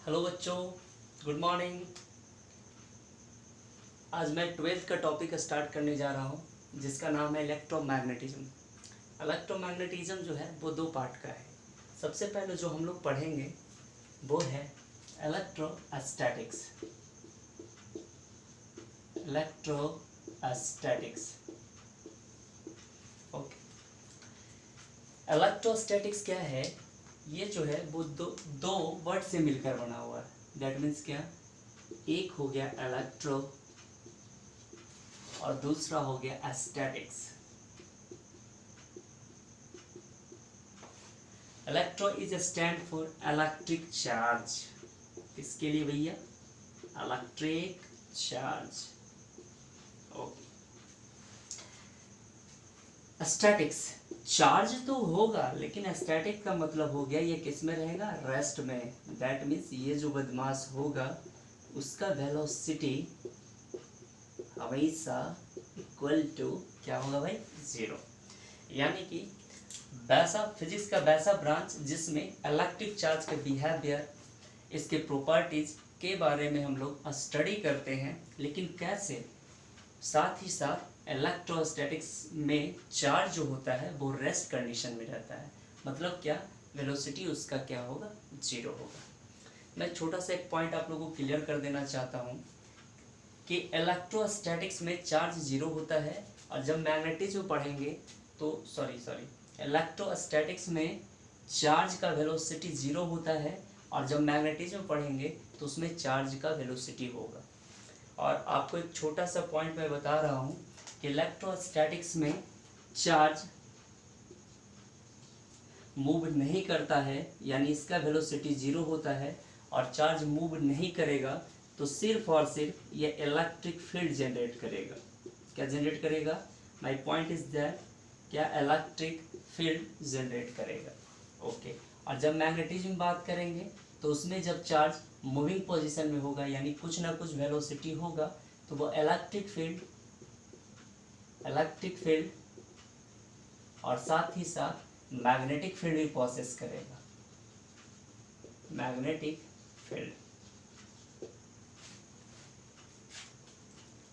Hello बच्चों, good morning. आज मैं 12th का टॉपिक स्टार्ट करने जा रहा हूँ जिसका नाम है इलेक्ट्रोमैग्नेटिज्म। इलेक्ट्रोमैग्नेटिज्म जो है वो दो पार्ट का है। सबसे पहले जो हम लोग पढ़ेंगे वो है इलेक्ट्रोस्टैटिक्स। Electrostatics okay. इलेक्ट्रोस्टैटिक्स क्या है? ये जो है वो दो वर्ड से मिलकर बना हुआ है। दैट मीन्स क्या? एक हो गया इलेक्ट्रो और दूसरा हो गया statics. Electro is stand for electric charge. किसके लिए भैया? Electric charge. Okay. Statics, charge तो होगा लेकिन स्टैटिक का मतलब हो गया ये किस में रहेगा? रेस्ट में। दैट मीन्स ये जो बदमाश होगा उसका वेलोसिटी हमेशा इक्वल टू क्या होगा भाई? जीरो। यानी कि वैसा फिजिक्स का वैसा ब्रांच जिसमें इलेक्ट्रिक चार्ज के बिहेवियर, इसके प्रॉपर्टीज के बारे में हम लोग स्टडी करते हैं, लेकिन कैसे? साथ ही साथ इलेक्ट्रोस्टैटिक्स में चार्ज जो होता है वो रेस्ट कंडीशन में रहता है। मतलब क्या? वेलोसिटी उसका क्या होगा? जीरो होगा। मैं छोटा सा एक पॉइंट आप लोगों को क्लियर कर देना चाहता हूँ कि इलेक्ट्रोस्टैटिक्स में चार्ज जीरो होता है, और जब मैग्नेटिज्म पढ़ेंगे तो इलेक्ट्रोस्टैटिक्स में चार्ज का वेलोसिटी जीरो होता है, और जब मैग्नेटिज्म पढ़ेंगे तो उसमें चार्ज का वेलोसिटी होगा। और आपको एक छोटा सा पॉइंट मैं बता रहा हूँ कि इलेक्ट्रोस्टैटिक्स में चार्ज मूव नहीं करता है, यानी इसका वेलोसिटी जीरो होता है, और चार्ज मूव नहीं करेगा तो सिर्फ और सिर्फ ये इलेक्ट्रिक फील्ड जनरेट करेगा। क्या जनरेट करेगा? माय पॉइंट इज दैट, क्या इलेक्ट्रिक फील्ड जनरेट करेगा। ओके। और जब मैग्नेटिज्म बात करेंगे तो उसमें जब चार्ज मूविंग पोजीशन में होगा, यानी कुछ ना कुछ वेलोसिटी होगा, तो वो इलेक्ट्रिक फील्ड और साथ ही साथ मैग्नेटिक फील्ड भी प्रोसेस करेगा। Magnetic field.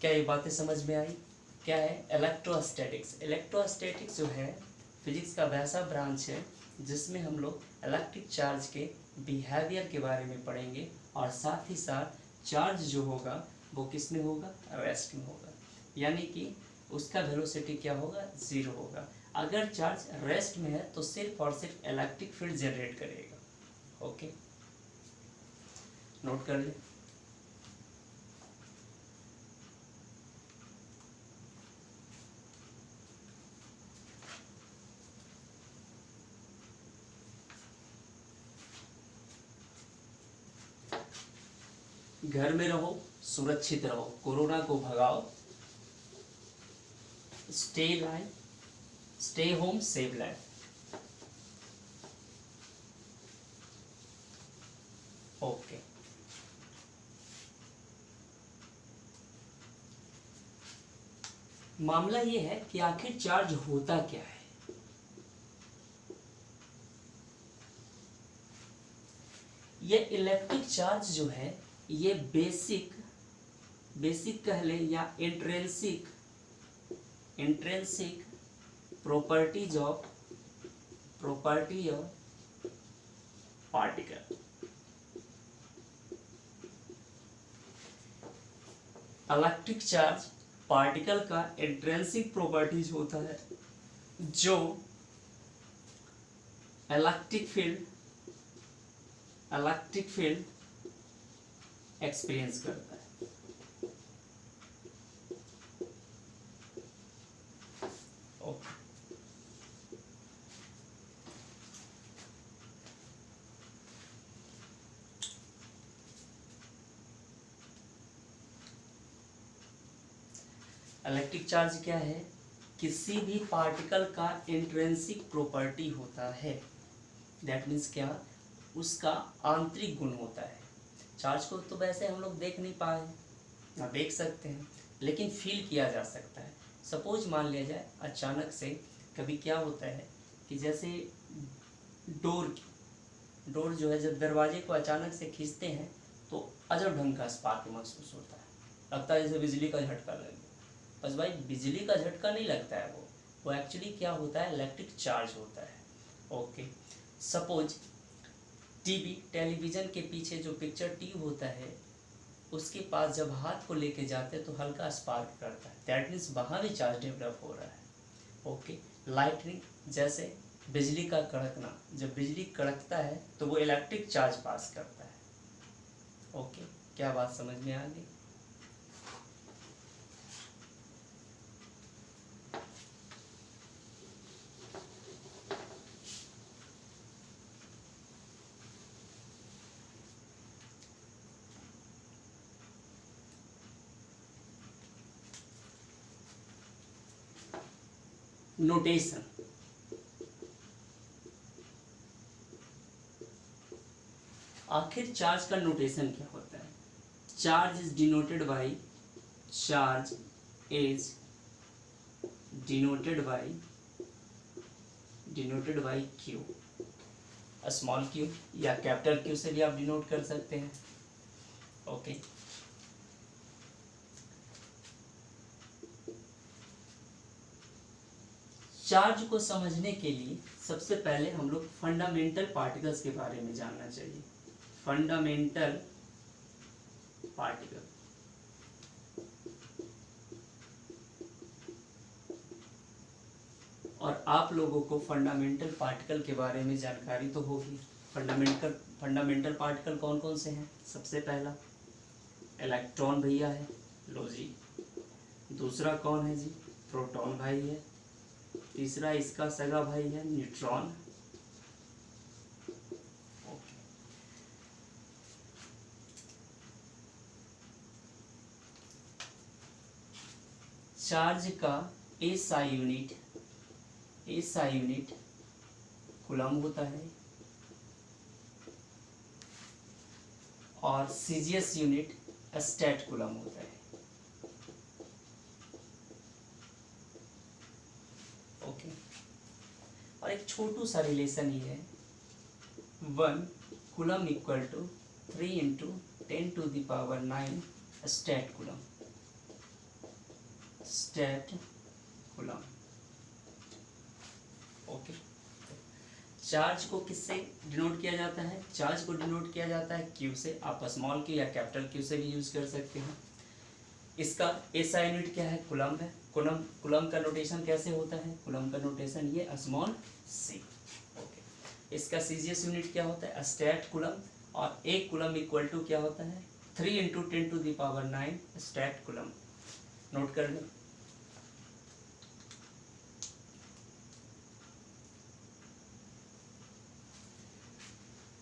क्या ये बातें समझ में आई? क्या है इलेक्ट्रोस्टैटिक्स? इलेक्ट्रोस्टैटिक्स जो है फिजिक्स का वैसा ब्रांच है जिसमें हम लोग इलेक्ट्रिक चार्ज के बिहेवियर के बारे में पढ़ेंगे, और साथ ही साथ चार्ज जो होगा वो किस में होगा? रेस्ट में होगा। यानी कि उसका वेलोसिटी क्या होगा? जीरो होगा। अगर चार्ज रेस्ट में है तो सिर्फ और सिर्फ इलेक्ट्रिक फील्ड जनरेट करेगा। ओके, नोट कर ले। घर में रहो, सुरक्षित रहो, कोरोना को भगाओ। Stay home, save life. Okay. मामला ये है कि आखिर चार्ज होता क्या है। ये इलेक्ट्रिक चार्ज जो है ये बेसिक कह ले या intrinsic property of particle. Electric charge particle का इंट्रेंसिक प्रॉपर्टीज होता है जो इलेक्ट्रिक फील्ड एक्सपीरियंस करता है। ओके। इलेक्ट्रिक चार्ज क्या है? किसी भी पार्टिकल का इंट्रिंसिक प्रॉपर्टी होता है। दैट मीन्स क्या? उसका आंतरिक गुण होता है। चार्ज को तो वैसे हम लोग देख नहीं पाए, ना देख सकते हैं, लेकिन फील किया जा सकता है। सपोज मान लिया जाए अचानक से कभी क्या होता है कि जैसे डोर जो है जब दरवाजे को अचानक से खींचते हैं तो अजब ढंग का स्पार्क महसूस होता है, लगता है जैसे बिजली का झटका लग गया। बस भाई बिजली का झटका नहीं लगता है, वो एक्चुअली क्या होता है, इलेक्ट्रिक चार्ज होता है। ओके, सपोज टीवी टेलीविज़न के पीछे जो पिक्चर ट्यूब होता है उसके पास जब हाथ को लेके जाते हैं तो हल्का स्पार्क करता है, दैट मीन्स वहाँ भी चार्ज डेवलप हो रहा है। ओके, लाइटनिंग जैसे बिजली का कड़कना, जब बिजली कड़कता है तो वो इलेक्ट्रिक चार्ज पास करता है। ओके, क्या बात समझ में आ गई? नोटेशन, आखिर चार्ज का नोटेशन क्या होता है? Charge is denoted by, charge is denoted by Q, small Q या कैपिटल क्यू से भी आप डिनोट कर सकते हैं। ओके, चार्ज को समझने के लिए सबसे पहले हम लोग फंडामेंटल पार्टिकल्स के बारे में जानना चाहिए। फंडामेंटल पार्टिकल, और आप लोगों को फंडामेंटल पार्टिकल के बारे में जानकारी तो होगी। फंडामेंटल पार्टिकल कौन कौन से हैं? सबसे पहला इलेक्ट्रॉन भैया है, लो जी। दूसरा कौन है जी? प्रोटॉन भाई है। तीसरा इसका सगा भाई है न्यूट्रॉन। चार्ज का एसआई यूनिट कूलम होता है और सीजीएस यूनिट स्टेट कूलम होता है। ओके, और एक छोटू सा रिलेशन ये है, 1 coulomb equal to 3 into 10⁹ stat coulomb. Okay, charge को किससे डिनोट किया जाता है? चार्ज को डिनोट किया जाता है क्यू से। आप स्मॉल क्यू या कैपिटल क्यू से भी यूज कर सकते हैं। इसका एसआई यूनिट क्या है? कूलम है। कूलम का नोटेशन कैसे होता है? कूलम का नोटेशन ये स्मॉल सी। ओके, इसका सीजीएस यूनिट क्या होता है? State coulomb. और एक कूलम इक्वल टू क्या होता है? 3 इंटू 10⁹ स्टेट कूलम। नोट कर लें।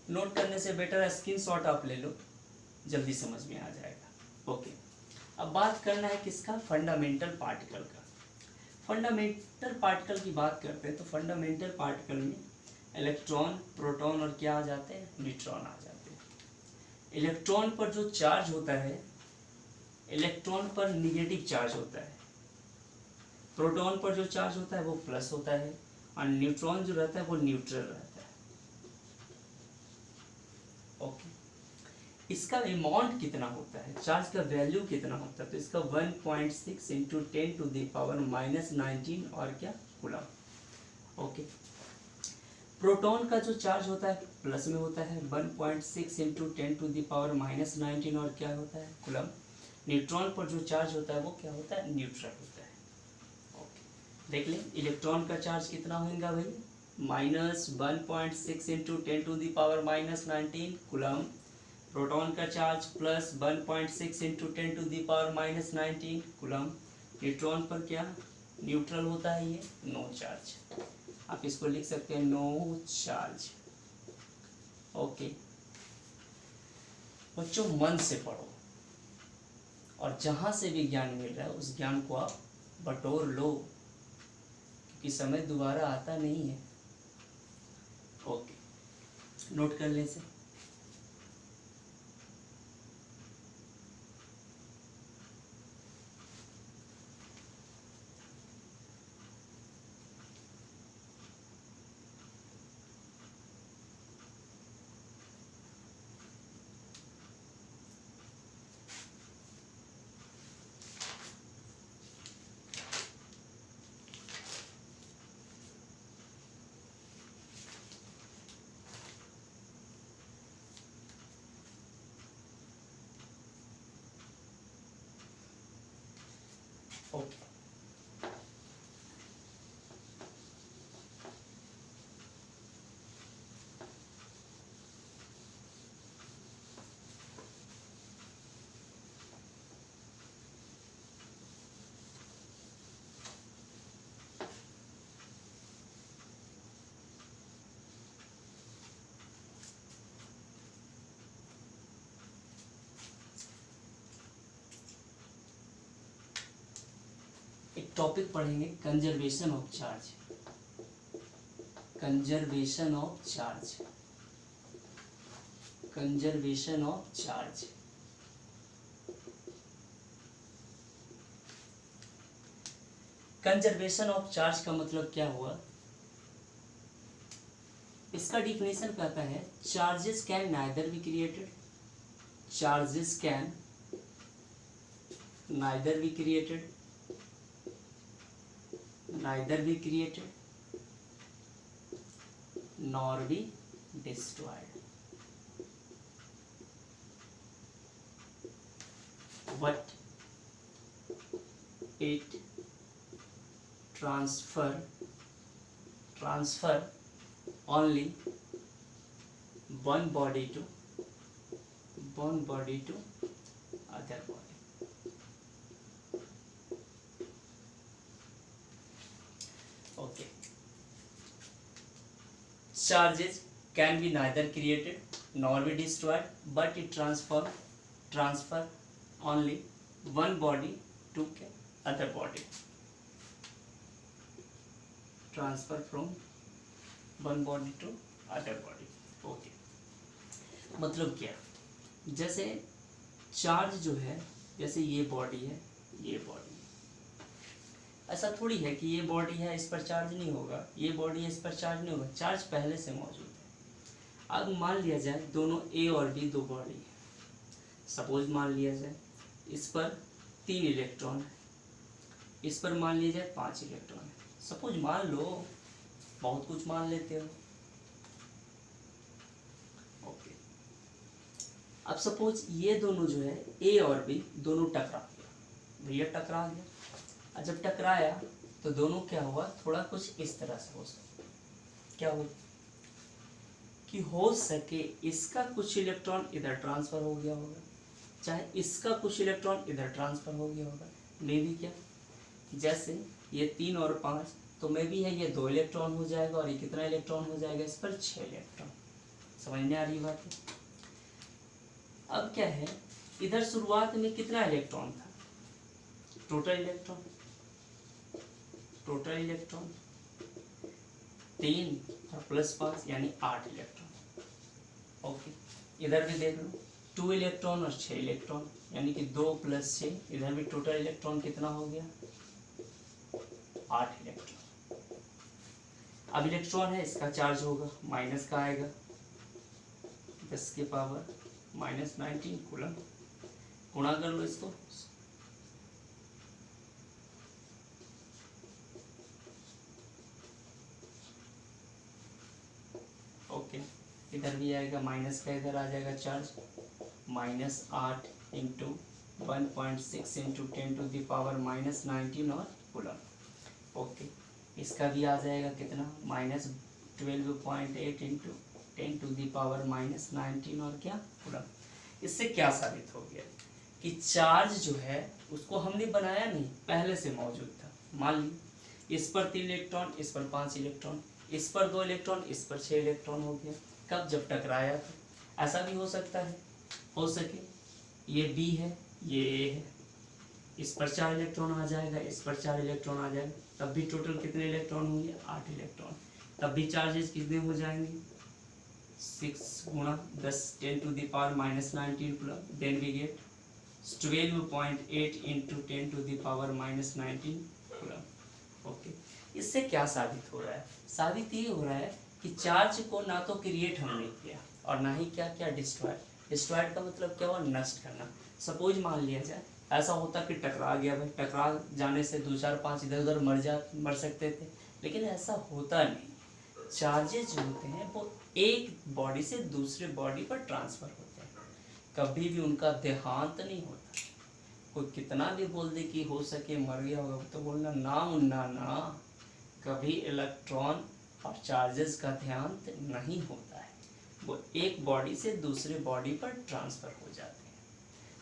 नोट करने से बेटर स्क्रीनशॉट आप ले लो, जल्दी समझ में आ जाएगा। ओके, अब बात करना है किसका? फंडामेंटल पार्टिकल का। फंडामेंटल पार्टिकल की बात करते हैं तो फंडामेंटल पार्टिकल में इलेक्ट्रॉन, प्रोटॉन और क्या आ जाते हैं? न्यूट्रॉन आ जाते हैं। इलेक्ट्रॉन पर जो चार्ज होता है, इलेक्ट्रॉन पर निगेटिव चार्ज होता है। प्रोटॉन पर जो चार्ज होता है वो प्लस होता है, और न्यूट्रॉन जो रहता है वो न्यूट्रल रहता है। ओके, इसका अमाउंट कितना होता है? चार्ज का वैल्यू कितना होता है? तो इसका 1.6 इंटू 10⁻⁹ और क्या? कूलम। ओके, प्रोटॉन का जो चार्ज होता है प्लस में होता है, 1.6 इंटू 10⁻⁻19 और क्या होता है? कूलम। न्यूट्रॉन पर जो चार्ज होता है वो क्या होता है? न्यूट्रल होता है। ओके, देख लें इलेक्ट्रॉन का चार्ज कितना होगा भाई? -1.6 इंटू 10⁻⁻19 कूलम। प्रोटॉन का charge plus 1.6 into 10⁻⁻19 coulomb. Neutron पर क्या? न्यूट्रल होता है ये, नो चार्ज। आप इसको लिख सकते हैं नो चार्ज। ओके बच्चों, मन से पढ़ो और जहाँ से भी ज्ञान मिल रहा है उस ज्ञान को आप बटोर लो, क्योंकि समय दोबारा आता नहीं है। ओके, नोट कर लें से। टॉपिक पढ़ेंगे conservation of charge. Conservation of charge, conservation of charge. Conservation of charge का मतलब क्या हुआ? इसका डिफिनेशन कहता है charges can neither be created, charges can neither be created, neither be created nor be destroyed. But it transfer only one body to other body. Okay. Charges can be neither created nor be destroyed, but it transfer only one body to other body. Transfer from one body to other body. Okay. मतलब क्या? जैसे charge जो है, जैसे ये body है, ये body, ऐसा थोड़ी है कि ये बॉडी है इस पर चार्ज नहीं होगा, ये बॉडी है इस पर चार्ज नहीं होगा, चार्ज पहले से मौजूद है। अब मान लिया जाए दोनों ए और बी दो बॉडी है, सपोज मान लिया जाए इस पर 3 इलेक्ट्रॉन है, इस पर मान लिया जाए 5 इलेक्ट्रॉन है, सपोज मान लो, बहुत कुछ मान लेते हो। ओके, अब सपोज ये दोनों जो है ए और बी दोनों टकरा गया, भैया टकरा गया। जब टकराया तो दोनों क्या हुआ, थोड़ा कुछ इस तरह से हो सकता, क्या हो कि हो सके इसका कुछ इलेक्ट्रॉन इधर ट्रांसफर हो गया होगा, चाहे इसका कुछ इलेक्ट्रॉन इधर ट्रांसफर हो गया होगा। मे भी क्या, जैसे ये 3 और 5, तो मे भी है ये 2 इलेक्ट्रॉन हो जाएगा और ये कितना इलेक्ट्रॉन हो जाएगा, इस पर 6 इलेक्ट्रॉन। समझ में आ रही बात है? अब क्या है, इधर शुरुआत में कितना इलेक्ट्रॉन था, टोटल इलेक्ट्रॉन 3 और +5 यानी 8 इलेक्ट्रॉन। ओके, इधर भी देख लो 2 इलेक्ट्रॉन और 6 इलेक्ट्रॉन यानी कि 2 + 6, इधर भी टोटल इलेक्ट्रॉन कितना हो गया, 8 इलेक्ट्रॉन। अब इलेक्ट्रॉन है, इसका चार्ज होगा, माइनस का आएगा 10 के पावर -19 कूलम, गुणा कर लो इसको, ओके। इधर भी आएगा माइनस का, इधर आ जाएगा चार्ज -8 इंटू 1.6 इंटू 10⁻⁻19 और कूलम। ओके, इसका भी आ जाएगा कितना, -12.8 इंटू 10⁻⁻19 और क्या, कूलम। इससे क्या साबित हो गया कि चार्ज जो है उसको हमने बनाया नहीं, पहले से मौजूद था। मान ली इस पर 3 इलेक्ट्रॉन, इस पर 5 इलेक्ट्रॉन, इस पर 2 इलेक्ट्रॉन, इस पर 6 इलेक्ट्रॉन हो गया। कब, जब टकराया था। ऐसा भी हो सकता है, हो सके ये बी है, ये ए है, इस पर 4 इलेक्ट्रॉन आ जाएगा, इस पर 4 इलेक्ट्रॉन आ जाएगा, तब भी टोटल कितने इलेक्ट्रॉन होंगे, 8 इलेक्ट्रॉन। तब भी चार्जेस कितने हो जाएंगे, 6 × 10 10⁻⁻19 coulomb. Then we get 12.8 into 10⁻⁻19 coulomb. Okay, इससे क्या साबित हो रहा है, साबित ये हो रहा है कि चार्ज को ना तो क्रिएट हमने किया और ना ही क्या क्या डिस्ट्रॉयड। डिस्ट्रॉयड का मतलब क्या हुआ, नष्ट करना। सपोज मान लिया जाए ऐसा होता कि टकरा गया, भाई टकरा जाने से 2 4 5 इधर उधर मर सकते थे, लेकिन ऐसा होता नहीं। चार्जेस जो होते हैं वो एक बॉडी से दूसरे बॉडी पर ट्रांसफ़र होते हैं, कभी भी उनका देहांत नहीं होता। कोई कितना भी बोल दे कि हो सके मर गया होगा, तो बोलना ना मुन्ना ना, कभी इलेक्ट्रॉन और चार्जेस का देहांत नहीं होता है, वो एक बॉडी से दूसरे बॉडी पर ट्रांसफ़र हो जाते हैं।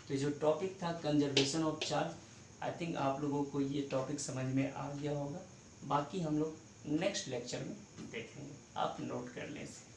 तो जो टॉपिक था conservation of charge, I think आप लोगों को ये टॉपिक समझ में आ गया होगा। बाकी हम लोग नेक्स्ट लेक्चर में देखेंगे, आप नोट कर लें इसे।